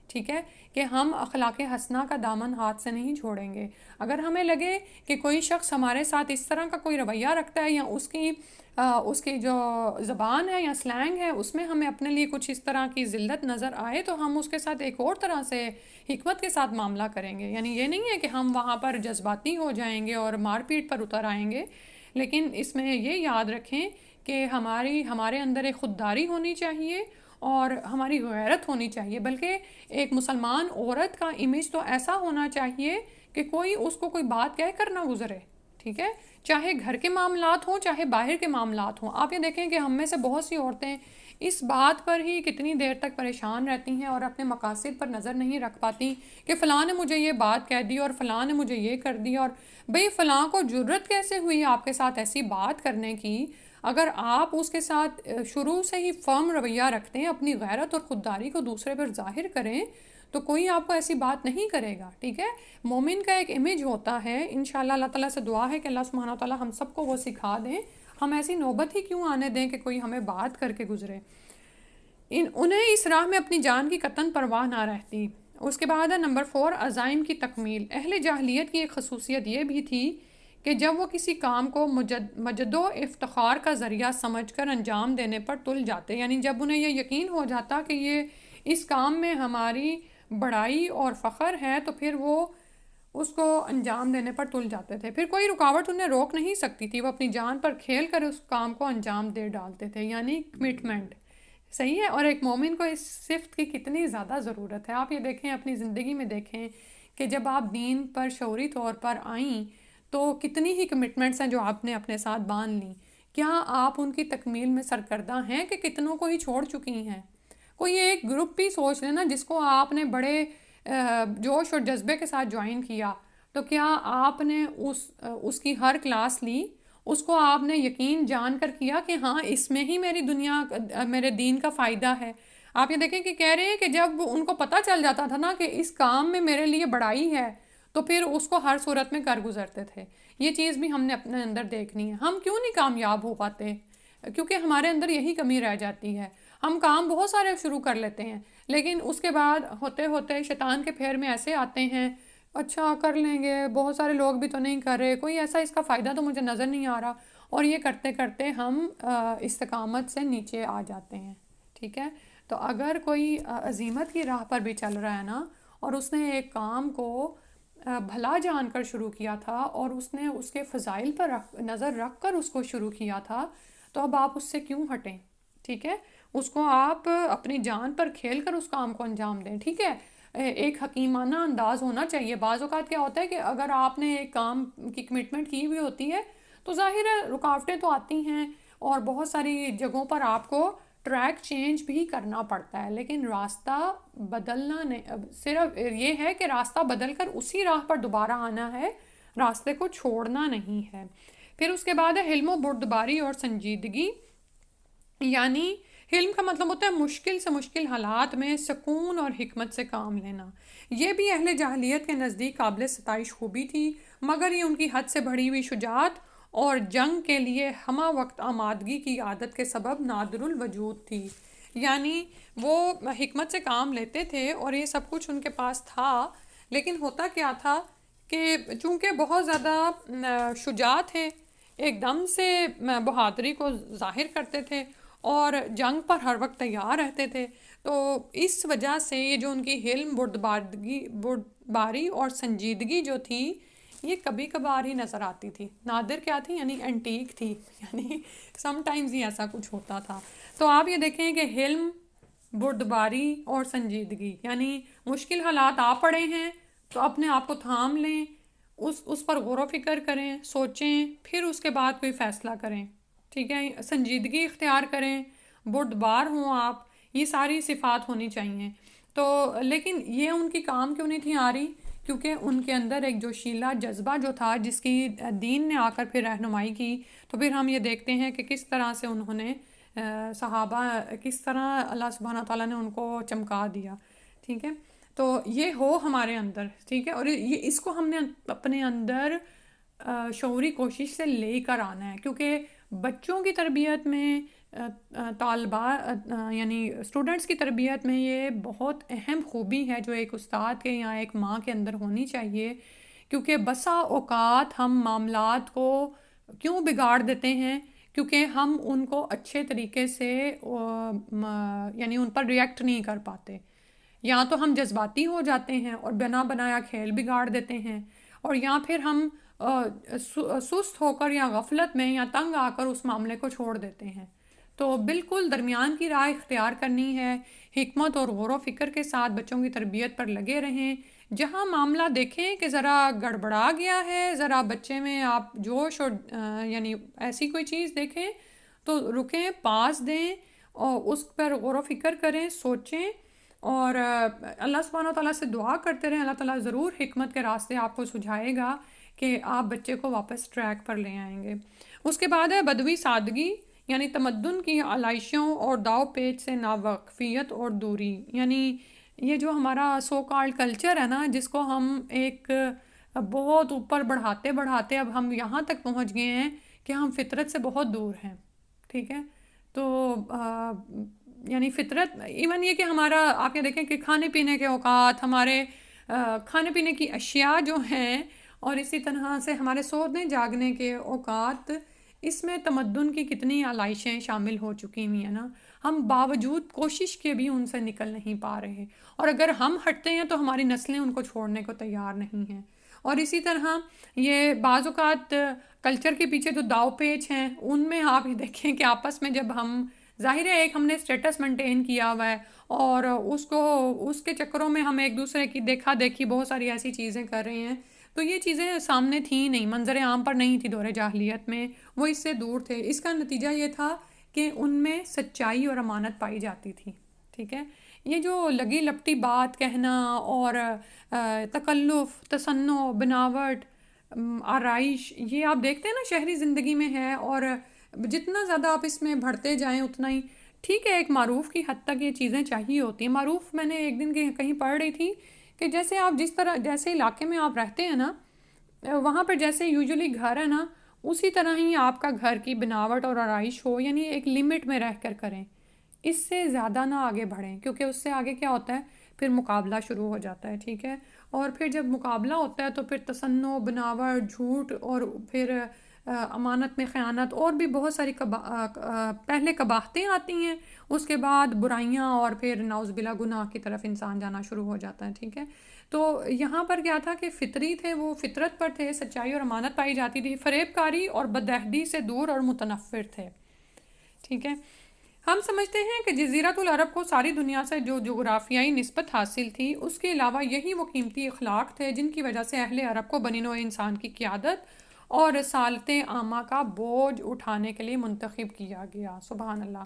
ٹھیک ہے، کہ ہم اخلاق حسنہ کا دامن ہاتھ سے نہیں چھوڑیں گے۔ اگر ہمیں لگے کہ کوئی شخص ہمارے ساتھ اس طرح کا کوئی رویہ رکھتا ہے یا اس کی جو زبان ہے یا سلینگ ہے اس میں ہمیں اپنے لیے کچھ اس طرح کی ذلت نظر آئے، تو ہم اس کے ساتھ ایک اور طرح سے حکمت کے ساتھ معاملہ کریں گے۔ یعنی یہ نہیں ہے کہ ہم وہاں پر جذباتی ہو جائیں گے اور مار پیٹ پر اتر آئیں گے، لیکن اس میں یہ یاد رکھیں کہ ہمارے اندر ایک خودداری ہونی چاہیے اور ہماری غیرت ہونی چاہیے، بلکہ ایک مسلمان عورت کا امیج تو ایسا ہونا چاہیے کہ کوئی اس کو کوئی بات کہہ کر نہ گزرے، ٹھیک ہے، چاہے گھر کے معاملات ہوں چاہے باہر کے معاملات ہوں۔ آپ یہ دیکھیں کہ ہم میں سے بہت سی عورتیں اس بات پر ہی کتنی دیر تک پریشان رہتی ہیں اور اپنے مقاصد پر نظر نہیں رکھ پاتی کہ فلاں نے مجھے یہ بات کہہ دی اور فلاں نے مجھے یہ کر دی، اور بھئی فلاں کو جرت کیسے ہوئی آپ کے ساتھ ایسی بات کرنے کی؟ اگر آپ اس کے ساتھ شروع سے ہی فرم رویہ رکھتے ہیں، اپنی غیرت اور خودداری کو دوسرے پر ظاہر کریں، تو کوئی آپ کو ایسی بات نہیں کرے گا، ٹھیک ہے۔ مومن کا ایک امیج ہوتا ہے، انشاءاللہ اللہ تعالیٰ سے دعا ہے کہ اللہ سبحانہ و تعالیٰ ہم سب کو وہ سکھا دیں، ہم ایسی نوبت ہی کیوں آنے دیں کہ کوئی ہمیں بات کر کے گزرے۔ انہیں اس راہ میں اپنی جان کی قطعاً پرواہ نہ رہتی۔ اس کے بعد ہے نمبر 4، عزائم کی تکمیل۔ اہل جاہلیت کی ایک خصوصیت یہ بھی تھی کہ جب وہ کسی کام کو مجد و افتخار کا ذریعہ سمجھ کر انجام دینے پر تل جاتے، یعنی جب انہیں یہ یقین ہو جاتا کہ یہ اس کام میں ہماری بڑائی اور فخر ہے، تو پھر وہ اس کو انجام دینے پر تل جاتے تھے، پھر کوئی رکاوٹ انہیں روک نہیں سکتی تھی، وہ اپنی جان پر کھیل کر اس کام کو انجام دے ڈالتے تھے، یعنی کمٹمنٹ، صحیح ہے۔ اور ایک مومن کو اس صفت کی کتنی زیادہ ضرورت ہے۔ آپ یہ دیکھیں، اپنی زندگی میں دیکھیں کہ جب آپ دین پر شعوری طور پر آئیں تو کتنی ہی کمٹمنٹس ہیں جو آپ نے اپنے ساتھ باندھ لیں، کیا آپ ان کی تکمیل میں سرکردہ ہیں کہ کتنوں کو ہی چھوڑ چکی ہیں؟ کوئی ایک گروپ بھی سوچ لینا جس کو آپ نے بڑے جوش اور جذبے کے ساتھ جوائن کیا، تو کیا آپ نے اس کی ہر کلاس لی، اس کو آپ نے یقین جان کر کیا کہ ہاں اس میں ہی میری دنیا میرے دین کا فائدہ ہے؟ آپ یہ دیکھیں کہ کہہ رہے ہیں کہ جب ان کو پتہ چل جاتا تھا نا کہ اس کام میں میرے لیے بڑائی ہے، تو پھر اس کو ہر صورت میں کر گزرتے تھے۔ یہ چیز بھی ہم نے اپنے اندر دیکھنی ہے۔ ہم کیوں نہیں کامیاب ہو پاتے؟ کیونکہ ہمارے اندر یہی کمی رہ جاتی ہے۔ ہم کام بہت سارے شروع کر لیتے ہیں، لیکن اس کے بعد ہوتے ہوتے شیطان کے پھیر میں ایسے آتے ہیں، اچھا کر لیں گے، بہت سارے لوگ بھی تو نہیں کر رہے، کوئی ایسا اس کا فائدہ تو مجھے نظر نہیں آ رہا، اور یہ کرتے کرتے ہم استقامت سے نیچے آ جاتے ہیں، ٹھیک ہے۔ تو اگر کوئی عزیمت کی راہ پر بھی چل رہا ہے نا، اور اس نے ایک کام کو بھلا جان کر شروع کیا تھا اور اس نے اس کے فضائل پر نظر رکھ کر اس کو شروع کیا تھا، تو اب آپ اس سے کیوں ہٹیں، ٹھیک ہے۔ اس کو آپ اپنی جان پر کھیل کر اس کام کو انجام دیں، ٹھیک ہے۔ ایک حکیمانہ انداز ہونا چاہیے۔ بعض اوقات کیا ہوتا ہے کہ اگر آپ نے ایک کام کی کمٹمنٹ کی ہوئی ہوتی ہے تو ظاہر ہے رکاوٹیں تو آتی ہیں اور بہت ساری جگہوں پر آپ کو ٹریک چینج بھی کرنا پڑتا ہے، لیکن راستہ بدلنا نہیں، صرف یہ ہے کہ راستہ بدل کر اسی راہ پر دوبارہ آنا ہے، راستے کو چھوڑنا نہیں ہے۔ پھر اس کے بعد ہے حلم و بردباری اور سنجیدگی، یعنی حلم کا مطلب ہوتا ہے مشکل سے مشکل حالات میں سکون اور حکمت سے کام لینا۔ یہ بھی اہل جاہلیت کے نزدیک قابل ستائش خوبی تھی، مگر یہ ان کی حد سے بڑھی ہوئی شجاعت اور جنگ کے لیے ہمہ وقت آمادگی کی عادت کے سبب نادر الوجود تھی۔ یعنی وہ حکمت سے کام لیتے تھے اور یہ سب کچھ ان کے پاس تھا، لیکن ہوتا کیا تھا کہ چونکہ بہت زیادہ شجاع تھے، ایک دم سے بہادری کو ظاہر کرتے تھے اور جنگ پر ہر وقت تیار رہتے تھے، تو اس وجہ سے یہ جو ان کی حلم بردباری اور سنجیدگی جو تھی، یہ کبھی کبھار ہی نظر آتی تھی۔ نادر کیا تھی؟ یعنی اینٹیک تھی، یعنی سم ٹائمز ہی ایسا کچھ ہوتا تھا۔ تو آپ یہ دیکھیں کہ حلم، بردباری اور سنجیدگی، یعنی مشکل حالات آ پڑے ہیں تو اپنے آپ کو تھام لیں، اس پر غور و فکر کریں، سوچیں، پھر اس کے بعد کوئی فیصلہ کریں، ٹھیک ہے۔ سنجیدگی اختیار کریں، بردبار ہوں آپ، یہ ساری صفات ہونی چاہیے۔ تو لیکن یہ ان کی کام کیوں نہیں تھی آ رہی؟ کیونکہ ان کے اندر ایک جوشیلا جذبہ جو تھا، جس کی دین نے آ کر پھر رہنمائی کی، تو پھر ہم یہ دیکھتے ہیں کہ کس طرح سے انہوں نے صحابہ، کس طرح اللہ سبحانہ تعالیٰ نے ان کو چمکا دیا، ٹھیک ہے۔ تو یہ ہو ہمارے اندر، ٹھیک ہے، اور یہ اس کو ہم نے اپنے اندر شعوری کوشش سے لے کر آنا ہے، کیونکہ بچوں کی تربیت میں، یعنی اسٹوڈنٹس کی تربیت میں یہ بہت اہم خوبی ہے جو ایک استاد کے یا ایک ماں کے اندر ہونی چاہیے، کیونکہ بسا اوقات ہم معاملات کو کیوں بگاڑ دیتے ہیں؟ کیونکہ ہم ان کو اچھے طریقے سے یعنی ان پر ریئیکٹ نہیں کر پاتے، یا تو ہم جذباتی ہو جاتے ہیں اور بنا بنایا کھیل بگاڑ دیتے ہیں، اور یا پھر ہم سست ہو کر یا غفلت میں یا تنگ آ کر اس معاملے کو چھوڑ دیتے ہیں. تو بالکل درمیان کی راہ اختیار کرنی ہے، حکمت اور غور و فکر کے ساتھ بچوں کی تربیت پر لگے رہیں. جہاں معاملہ دیکھیں کہ ذرا گڑبڑا گیا ہے، ذرا بچے میں آپ جوش اور یعنی ایسی کوئی چیز دیکھیں تو رکیں، پاس دیں اور اس پر غور و فکر کریں، سوچیں اور اللہ سبحانہ و تعالیٰ سے دعا کرتے رہیں. اللہ تعالیٰ ضرور حکمت کے راستے آپ کو سجھائے گا کہ آپ بچے کو واپس ٹریک پر لے آئیں گے. اس کے بعد ہے بدوی سادگی، یعنی تمدن کی علائشوں اور داؤ پیچ سے ناواقفیت اور دوری. یعنی یہ جو ہمارا سو کالڈ کلچر ہے نا، جس کو ہم ایک بہت اوپر بڑھاتے بڑھاتے اب ہم یہاں تک پہنچ گئے ہیں کہ ہم فطرت سے بہت دور ہیں. ٹھیک ہے، تو یعنی فطرت ایون یہ کہ ہمارا آپ یہ دیکھیں کہ کھانے پینے کے اوقات، ہمارے کھانے پینے کی اشیاء جو ہیں، اور اسی طرح سے ہمارے سونے جاگنے کے اوقات، اس میں تمدن کی کتنی علائشیں شامل ہو چکی ہوئی ہیں نا. ہم باوجود کوشش کے بھی ان سے نکل نہیں پا رہے، اور اگر ہم ہٹتے ہیں تو ہماری نسلیں ان کو چھوڑنے کو تیار نہیں ہیں. اور اسی طرح یہ بعض اوقات کلچر کے پیچھے جو داؤ پیچ ہیں، ان میں آپ یہ دیکھیں کہ آپس میں جب ہم ظاہر ہے ایک ہم نے اسٹیٹس مینٹین کیا ہوا ہے اور اس کے چکروں میں ہم ایک دوسرے کی دیکھا دیکھی بہت ساری ایسی چیزیں کر رہے ہیں. تو یہ چیزیں سامنے تھیں نہیں، منظر عام پر نہیں تھی دور جاہلیت میں، وہ اس سے دور تھے. اس کا نتیجہ یہ تھا کہ ان میں سچائی اور امانت پائی جاتی تھی. ٹھیک ہے، یہ جو لگی لپٹی بات کہنا اور تکلف، تصنع، بناوٹ، آرائش، یہ آپ دیکھتے ہیں نا شہری زندگی میں ہے. اور جتنا زیادہ آپ اس میں بڑھتے جائیں اتنا ہی ٹھیک ہے. ایک معروف کی حد تک یہ چیزیں چاہیے ہوتی ہیں. معروف میں نے ایک دن کہیں پڑھ رہی تھی کہ جیسے آپ جیسے علاقے میں آپ رہتے ہیں نا، وہاں پر جیسے یوزلی گھر ہے نا، اسی طرح ہی آپ کا گھر کی بناوٹ اور آرائش ہو. یعنی ایک لمٹ میں رہ کر کریں، اس سے زیادہ نہ آگے بڑھیں، کیونکہ اس سے آگے کیا ہوتا ہے، پھر مقابلہ شروع ہو جاتا ہے. ٹھیک ہے، اور پھر جب مقابلہ ہوتا ہے تو پھر تصنع، بناوٹ، جھوٹ، اور پھر امانت میں خیانت، اور بھی بہت ساری پہلے قباحتیں آتی ہیں، اس کے بعد برائیاں، اور پھر نعوذ باللہ گناہ کی طرف انسان جانا شروع ہو جاتا ہے. ٹھیک ہے، تو یہاں پر کیا تھا کہ فطری تھے، وہ فطرت پر تھے، سچائی اور امانت پائی جاتی تھی، فریب کاری اور بدعہدی سے دور اور متنفر تھے. ٹھیک ہے، ہم سمجھتے ہیں کہ جزیرۃ العرب کو ساری دنیا سے جو جغرافیائی نسبت حاصل تھی، اس کے علاوہ یہی وہ قیمتی اخلاق تھے جن کی وجہ سے اہل عرب کو بنی نوع انسان کی قیادت اور رسالت عامہ کا بوجھ اٹھانے کے لیے منتخب کیا گیا. سبحان اللہ.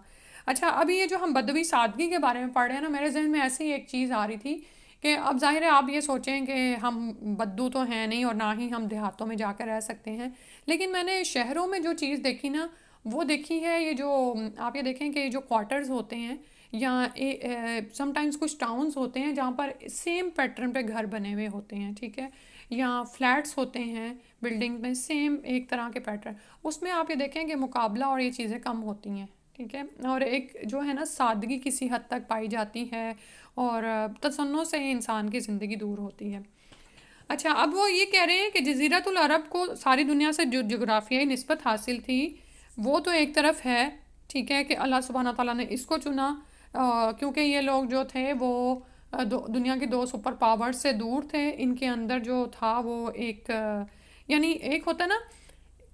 اچھا، ابھی یہ جو ہم بدوی سادگی کے بارے میں پڑھ رہے ہیں نا، میرے ذہن میں ایسی ایک چیز آ رہی تھی کہ اب ظاہر ہے آپ یہ سوچیں کہ ہم بدو تو ہیں نہیں اور نہ ہی ہم دیہاتوں میں جا کر رہ سکتے ہیں، لیکن میں نے شہروں میں جو چیز دیکھی نا، وہ دیکھی ہے یہ جو آپ یہ دیکھیں کہ جو کوارٹرز ہوتے ہیں یا سم ٹائمز کچھ ٹاؤنز ہوتے ہیں جہاں پر سیم پیٹرن پہ گھر بنے ہوئے ہوتے ہیں. ٹھیک ہے، یا فلیٹس ہوتے ہیں بلڈنگ میں سیم ایک طرح کے پیٹرن، اس میں آپ یہ دیکھیں کہ مقابلہ اور یہ چیزیں کم ہوتی ہیں. ٹھیک ہے، اور ایک جو ہے نا سادگی کسی حد تک پائی جاتی ہے، اور تصنع سے انسان کی زندگی دور ہوتی ہے. اچھا، اب وہ یہ کہہ رہے ہیں کہ جزیرۃ العرب کو ساری دنیا سے جو جغرافیائی نسبت حاصل تھی وہ تو ایک طرف ہے. ٹھیک ہے، کہ اللہ سبحانہ تعالیٰ نے اس کو چنا کیونکہ یہ لوگ جو تھے وہ دنیا کے 2 سپر پاور سے دور تھے. ان کے اندر جو تھا وہ ایک یعنی ایک ہوتا ہے نا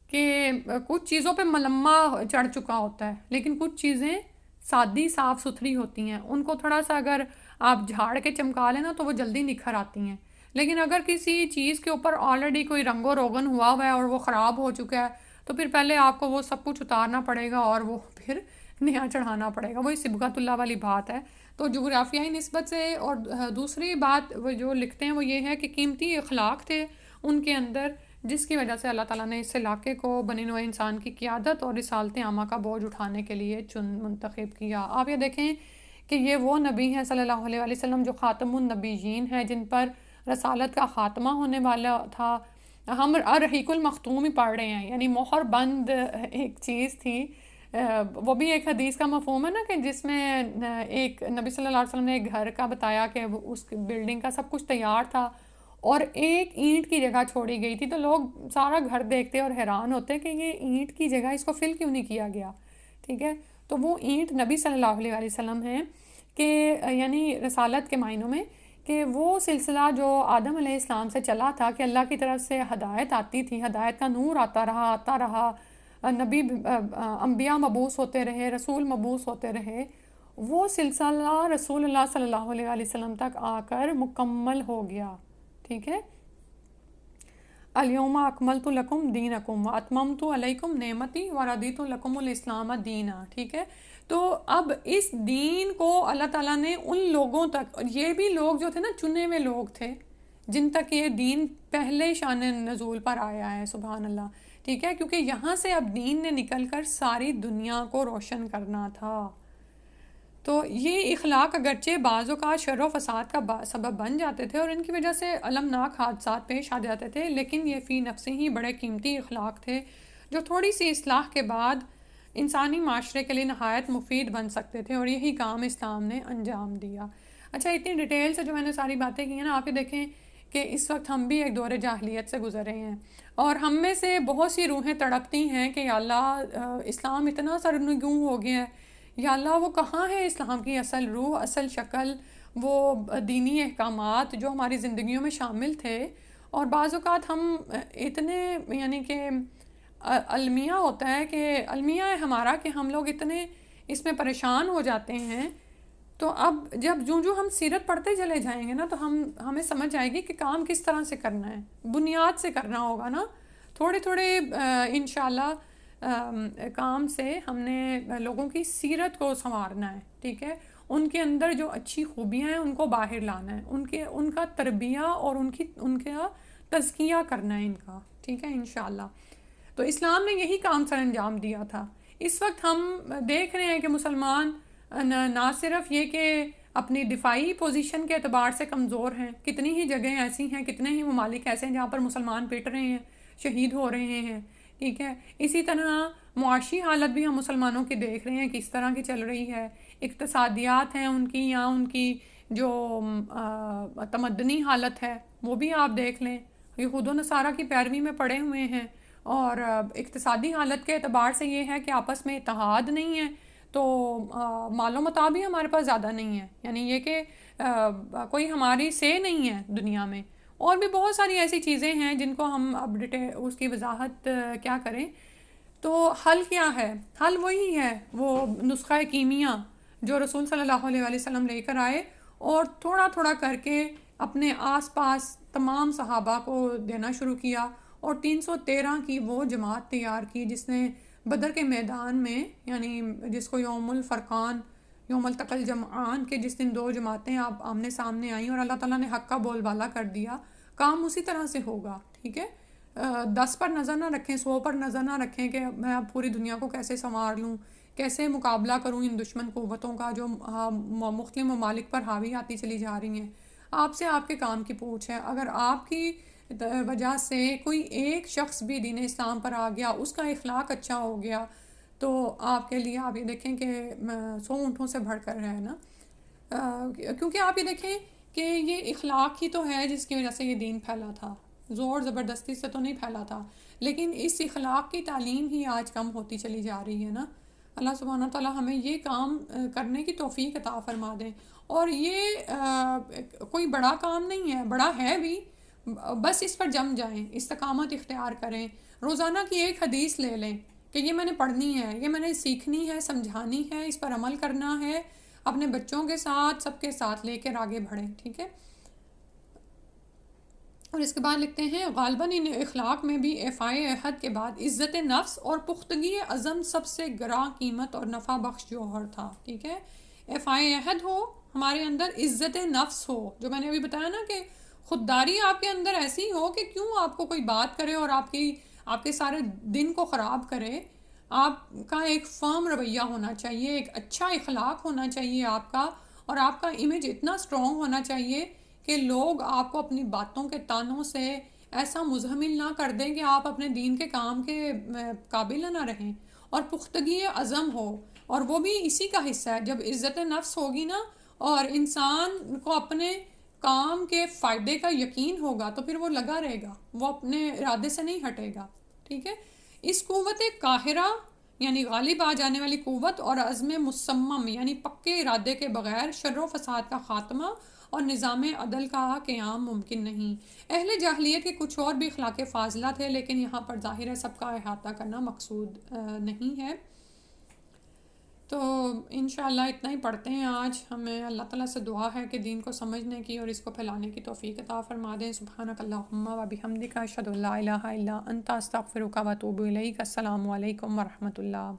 کہ کچھ چیزوں پہ ملمہ چڑھ چکا ہوتا ہے، لیکن کچھ چیزیں سادی صاف ستھری ہوتی ہیں، ان کو تھوڑا سا اگر آپ جھاڑ کے چمکا لیں نا تو وہ جلدی نکھر آتی ہیں. لیکن اگر کسی چیز کے اوپر آلریڈی کوئی رنگ و روغن ہوا ہے اور وہ خراب ہو چکا ہے تو پھر پہلے آپ کو وہ سب کچھ اتارنا پڑے گا اور وہ پھر نیا چڑھانا پڑے گا. وہی صبغت اللہ والی بات ہے. تو جغرافیائی نسبت سے، اور دوسری بات وہ جو لکھتے ہیں وہ یہ ہے کہ قیمتی اخلاق تھے ان کے اندر، جس کی وجہ سے اللہ تعالیٰ نے اس علاقے کو بنی نوع انسان کی قیادت اور رسالت عامہ کا بوجھ اٹھانے کے لیے منتخب کیا. آپ یہ دیکھیں کہ یہ وہ نبی ہیں صلی اللہ علیہ وسلم جو خاتم النبیین ہیں، جن پر رسالت کا خاتمہ ہونے والا تھا. ہم الرحیق المختوم ہی پڑھ رہے ہیں، یعنی مہر بند ایک چیز تھی. وہ بھی ایک حدیث کا مفہوم ہے نا کہ جس میں ایک نبی صلی اللہ علیہ وسلم نے ایک گھر کا بتایا کہ اس بلڈنگ کا سب کچھ تیار تھا اور ایک اینٹ کی جگہ چھوڑی گئی تھی، تو لوگ سارا گھر دیکھتے اور حیران ہوتے کہ یہ اینٹ کی جگہ اس کو فل کیوں نہیں کیا گیا. ٹھیک ہے، تو وہ اینٹ نبی صلی اللہ علیہ وسلم ہیں کہ یعنی رسالت کے معنوں میں کہ وہ سلسلہ جو آدم علیہ السلام سے چلا تھا کہ اللہ کی طرف سے ہدایت آتی تھی، ہدایت کا نور آتا رہا، نبی انبیاء مبعوث ہوتے رہے، رسول مبعوث ہوتے رہے، وہ سلسلہ رسول اللہ صلی اللہ علیہ وآلہ وسلم تک آ کر مکمل ہو گیا. ٹھیک ہے، الیوم اکملت لکم دینکم واتممت علیکم نعمتی ورضیت لکم الاسلام دینا. ٹھیک ہے، تو اب اس دین کو اللہ تعالیٰ نے ان لوگوں تک، اور یہ بھی لوگ جو تھے نا چنے ہوئے لوگ تھے جن تک یہ دین پہلے شان نزول پر آیا ہے، سبحان اللہ. ٹھیک ہے، کیونکہ یہاں سے اب دین نے نکل کر ساری دنیا کو روشن کرنا تھا. تو یہ اخلاق اگرچہ بعض اوقات شر و فساد کا سبب بن جاتے تھے اور ان کی وجہ سے المناک حادثات پیش آ جاتے تھے، لیکن یہ فی نفس ہی بڑے قیمتی اخلاق تھے جو تھوڑی سی اصلاح کے بعد انسانی معاشرے کے لیے نہایت مفید بن سکتے تھے، اور یہی کام اسلام نے انجام دیا. اچھا، اتنی ڈیٹیل سے جو میں نے ساری باتیں کی ہیں نا، آپ یہ دیکھیں کہ اس وقت ہم بھی ایک دور جاہلیت سے گزر رہے ہیں، اور ہم میں سے بہت سی روحیں تڑپتی ہیں کہ یا اللہ اسلام اتنا سرنگوں ہو گیا ہے، یا اللہ وہ کہاں ہے اسلام کی اصل روح، اصل شکل، وہ دینی احکامات جو ہماری زندگیوں میں شامل تھے. اور بعض اوقات ہم اتنے یعنی کہ المیہ ہوتا ہے کہ المیہ ہے ہمارا کہ ہم لوگ اتنے اس میں پریشان ہو جاتے ہیں. تو اب جب جو ہم سیرت پڑھتے چلے جائیں گے نا تو ہمیں سمجھ آئے گی کہ کام کس طرح سے کرنا ہے، بنیاد سے کرنا ہوگا نا. تھوڑے تھوڑے انشاءاللہ کام سے ہم نے لوگوں کی سیرت کو سنوارنا ہے. ٹھیک ہے، ان کے اندر جو اچھی خوبیاں ہیں ان کو باہر لانا ہے، ان کا تربیہ اور ان کا تزکیہ کرنا ہے ان کا. ٹھیک ہے انشاءاللہ. تو اسلام نے یہی کام سر انجام دیا تھا. اس وقت ہم دیکھ رہے ہیں کہ مسلمان نہ صرف یہ کہ اپنی دفاعی پوزیشن کے اعتبار سے کمزور ہیں، کتنی ہی جگہیں ایسی ہیں، کتنے ہی ممالک ایسے ہیں جہاں پر مسلمان پٹ رہے ہیں، شہید ہو رہے ہیں. ٹھیک ہے، اسی طرح معاشی حالت بھی ہم مسلمانوں کی دیکھ رہے ہیں کس طرح کی چل رہی ہے. اقتصادیات ہیں ان کی، یا ان کی جو تمدنی حالت ہے وہ بھی آپ دیکھ لیں، یہود و نصارہ کی پیروی میں پڑے ہوئے ہیں. اور اقتصادی حالت کے اعتبار سے یہ ہے کہ آپس میں اتحاد نہیں ہے، تو مال و متاع بھی ہمارے پاس زیادہ نہیں ہے، یعنی یہ کہ کوئی ہماری سے نہیں ہے دنیا میں. اور بھی بہت ساری ایسی چیزیں ہیں جن کو ہم اب اس کی وضاحت کیا کریں. تو حل کیا ہے؟ حل وہی ہے، وہ نسخہ کیمیا جو رسول صلی اللہ علیہ وآلہ وسلم لے کر آئے، اور تھوڑا تھوڑا کر کے اپنے آس پاس تمام صحابہ کو دینا شروع کیا. اور 313 کی وہ جماعت تیار کی جس نے بدر کے میدان میں، یعنی جس کو یوم الفرقان، یوم التقى الجمعان کے جس دن دو جماعتیں آپ آمنے سامنے آئیں اور اللہ تعالیٰ نے حق کا بول بالا کر دیا. کام اسی طرح سے ہوگا. ٹھیک ہے، 10 پر نظر نہ رکھیں، 100 پر نظر نہ رکھیں کہ میں اب پوری دنیا کو کیسے سنوار لوں، کیسے مقابلہ کروں ان دشمن قوتوں کا جو مختلف ممالک پر حاوی آتی چلی جا رہی ہیں. آپ سے آپ کے کام کی پوچھ ہے. اگر آپ کی وجہ سے کوئی ایک شخص بھی دین اسلام پر آ گیا، اس کا اخلاق اچھا ہو گیا، تو آپ کے لیے آپ یہ دیکھیں کہ 100 اونٹوں سے بڑھ کر ہے نا. کیونکہ آپ یہ دیکھیں کہ یہ اخلاق ہی تو ہے جس کی وجہ سے یہ دین پھیلا تھا، زور زبردستی سے تو نہیں پھیلا تھا. لیکن اس اخلاق کی تعلیم ہی آج کم ہوتی چلی جا رہی ہے نا. اللہ سبحانہ تعالیٰ ہمیں یہ کام کرنے کی توفیق عطا فرما دیں. اور یہ کوئی بڑا کام نہیں ہے، بڑا ہے بھی، بس اس پر جم جائیں، استقامت اختیار کریں. روزانہ کی ایک حدیث لے لیں کہ یہ میں نے پڑھنی ہے، یہ میں نے سیکھنی ہے، سمجھانی ہے، اس پر عمل کرنا ہے، اپنے بچوں کے ساتھ سب کے ساتھ لے کر آگے بڑھیں. ٹھیک ہے. اور اس کے بعد لکھتے ہیں غالباً ان اخلاق میں بھی ایفائے عہد کے بعد عزت نفس اور پختگی عزم سب سے گراں قیمت اور نفع بخش جوہر تھا. ٹھیک ہے، ایفائے عہد ہو ہمارے اندر، عزت نفس ہو، جو میں نے ابھی بتایا نا کہ خودداری آپ کے اندر ایسی ہو کہ کیوں آپ کو کوئی بات کرے اور آپ کے سارے دن کو خراب کرے. آپ کا ایک فرم رویہ ہونا چاہیے، ایک اچھا اخلاق ہونا چاہیے آپ کا، اور آپ کا امیج اتنا اسٹرانگ ہونا چاہیے کہ لوگ آپ کو اپنی باتوں کے تانوں سے ایسا مزمل نہ کر دیں کہ آپ اپنے دین کے کام کے قابل نہ رہیں. اور پختگی عزم ہو، اور وہ بھی اسی کا حصہ ہے. جب عزت نفس ہوگی نا اور انسان کو اپنے کام کے فائدے کا یقین ہوگا تو پھر وہ لگا رہے گا، وہ اپنے ارادے سے نہیں ہٹے گا. ٹھیک ہے. اس قوت قاہرہ یعنی غالب آ جانے والی قوت اور عزم مصمم یعنی پکے ارادے کے بغیر شر و فساد کا خاتمہ اور نظام عدل کا قیام ممکن نہیں۔ اہل جاہلیت کے کچھ اور بھی اخلاق فاضلہ تھے، لیکن یہاں پر ظاہر ہے سب کا احاطہ کرنا مقصود نہیں ہے۔ تو انشاءاللہ اتنا ہی پڑھتے ہیں آج۔ ہمیں اللہ تعالیٰ سے دعا ہے کہ دین کو سمجھنے کی اور اس کو پھیلانے کی توفیق عطا فرما دیں۔ سبحانک اللہم و بحمدک، اشہد ان لا الہ الا انت، استغفرک و اتوب الیک۔ السلام علیکم ورحمۃ اللہ۔